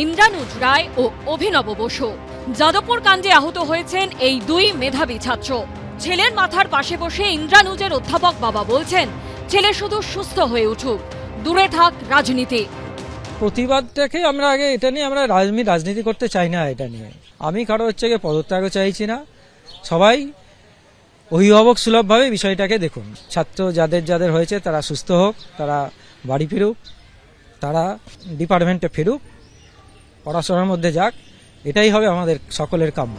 ইন্দ্রানুজ রায় ও অভিনব বসু। যাদবপুর কাণ্ডে আহত হয়েছেন এই দুই মেধাবী ছাত্র। ছেলের মাথার পাশে বসে ইন্দ্রানুজের অধ্যাপক বাবা বলছেন, ছেলে শুধু সুস্থ হয়ে উঠুক, দূরে থাক রাজনীতি। প্রতিবাদটাকে আমরা আগে এটা নিয়ে আমরা রাজনীতি করতে চাই না। এটা নিয়ে আমি কারো পদত্যাগও চাইছি না। সবাই অভিভাবক সুলভভাবে বিষয়টাকে দেখুন। ছাত্র যাদের হয়েছে তারা সুস্থ হোক, তারা বাড়ি ফিরুক, তারা ডিপার্টমেন্টে ফিরুক, পড়াশোনার মধ্যে যাক, এটাই হবে আমাদের সকলের কাম্য।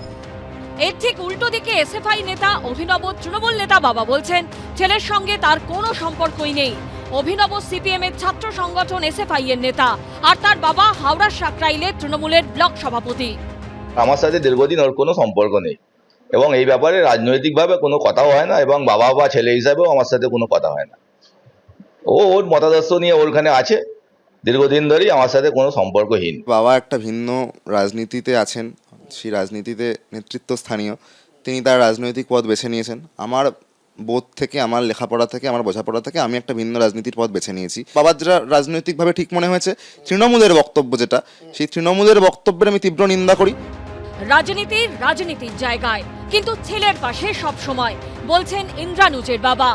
এর ঠিক উল্টো দিকে এসএফআই নেতা অভিনব তৃণমূল নেতা বাবা বলছেন, ছেলের সঙ্গে তার কোনো সম্পর্কই নেই। অভিনব সিপিএম এর ছাত্র সংগঠন এসএফআই এর নেতা, আর তার বাবা হাওড়ার সাকরাইলে তৃণমূলের ব্লক সভাপতি। আমার সাথে দীর্ঘদিন ওর কোনো সম্পর্ক নেই এবং এই ব্যাপারে রাজনৈতিকভাবে কোনো কথাও হয় না এবং বাবা বা ছেলে হিসাবেও আমার সাথে কোনো কথা হয় না। ওর মতাদর্শ নিয়ে ওখানে আছে, দীর্ঘদিন ধরেই আমার সাথে কোনো সম্পর্কহীন। বাবা একটা ভিন্ন রাজনীতিতে আছেন, সেই রাজনীতিতে নেতৃত্বস্থানীয়, তিনি তার রাজনৈতিক পথ বেছে নিয়েছেন। আমার বোধ থেকে, আমার লেখাপড়া থেকে, আমার বোঝাপড়া থেকে আমি একটা ভিন্ন রাজনীতির পথ বেছে নিয়েছি। বাবার যেটা রাজনৈতিকভাবে ঠিক মনে হয়েছে, তৃণমূলের বক্তব্য যেটা, সেই তৃণমূলের বক্তব্যের আমি তীব্র নিন্দা করি। রাজনীতির জায়গায়, কিন্তু ছেলের পাশে সব সময়, বলছেন ইন্দ্রানুজের বাবা।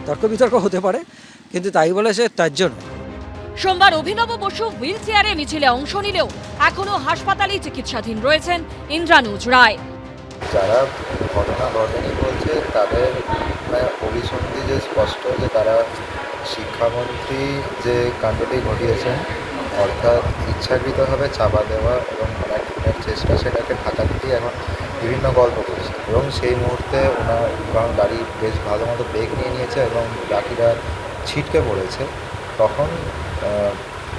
তর্ক বিতর্ক হতে পারে, কিন্তু তাই বলে সে তার জন্য। সোমবার অভিনব বসু হুইল চেয়ারে মিছিলে অংশ নিলেও এখনো হাসপাতালে চিকিৎসাধীন রয়েছেন ইন্দ্রানুজ রায়। যারা ঘটনা ঘটেনি বলছে তাদের অভিসন্ধি যে স্পষ্ট যে তারা শিক্ষামন্ত্রী যে কাণ্ডটি ঘটিয়েছেন, অর্থাৎ ইচ্ছাকৃতভাবে চাপা দেওয়া এবং খুনের চেষ্টা, সেটাকে ঢাকা দিতেই এখন বিভিন্ন গল্প করছে এবং সেই মুহূর্তে ওনার গাড়ি বেশ ভালো মতো ব্রেক নিয়ে নিয়েছে এবং বাকিরা ছিটকে পড়েছে। তখন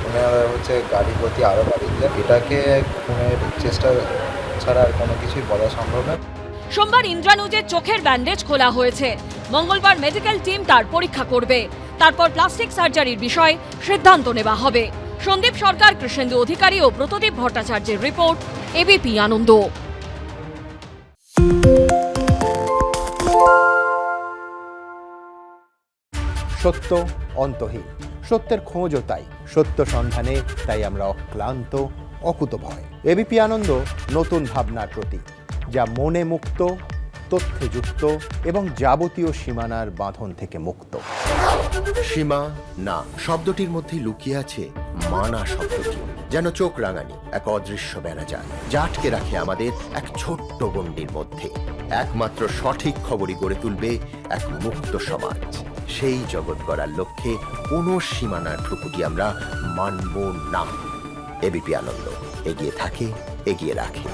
ওনারা গাড়ির প্রতি আরও গাড়ি দিলেন। এটাকে খুনের চেষ্টা ছাড়া আর কোনো কিছুই বলা সম্ভব না। সোমবার ইন্দ্রানুজের চোখের ব্যান্ডেজ খোলা হয়েছে। মঙ্গলবার মেডিকেল টিম তার পরীক্ষা করবে, তারপর প্লাস্টিক সার্জারির বিষয়ে সিদ্ধান্ত নেওয়া হবে। সন্দীপ সরকার, কৃষ্ণেন্দু অধিকারী ও ব্রতদীপ ভট্টাচার্যের রিপোর্ট, এবিপি আনন্দ। সত্য অন্তহীন, সত্যের খোঁজও তাই, সত্য সন্ধানে তাই আমরা অক্লান্ত, অকুতভয়। এবিপি আনন্দ নতুন ভাবনার প্রতীক, যা মনে মুক্ত, তথ্যে যুক্ত এবং যাবতীয় সীমানার বাঁধন থেকে মুক্ত। সীমা না শব্দটির মধ্যে লুকিয়ে আছে মানা শব্দটি, যেন চোখ রাঙানি এক অদৃশ্য বেড়াজাল, যা আটকে রাখে আমাদের এক ছোট্ট গণ্ডির মধ্যে। একমাত্র সঠিক খবরই গড়ে তুলবে এক মুক্ত সমাজ। সেই জগৎ গড়ার লক্ষ্যে কোনো সীমানার ঠুকুটি আমরা মানব না। এবিপি আনন্দ এগিয়ে থাকে, এগিয়ে রাখে।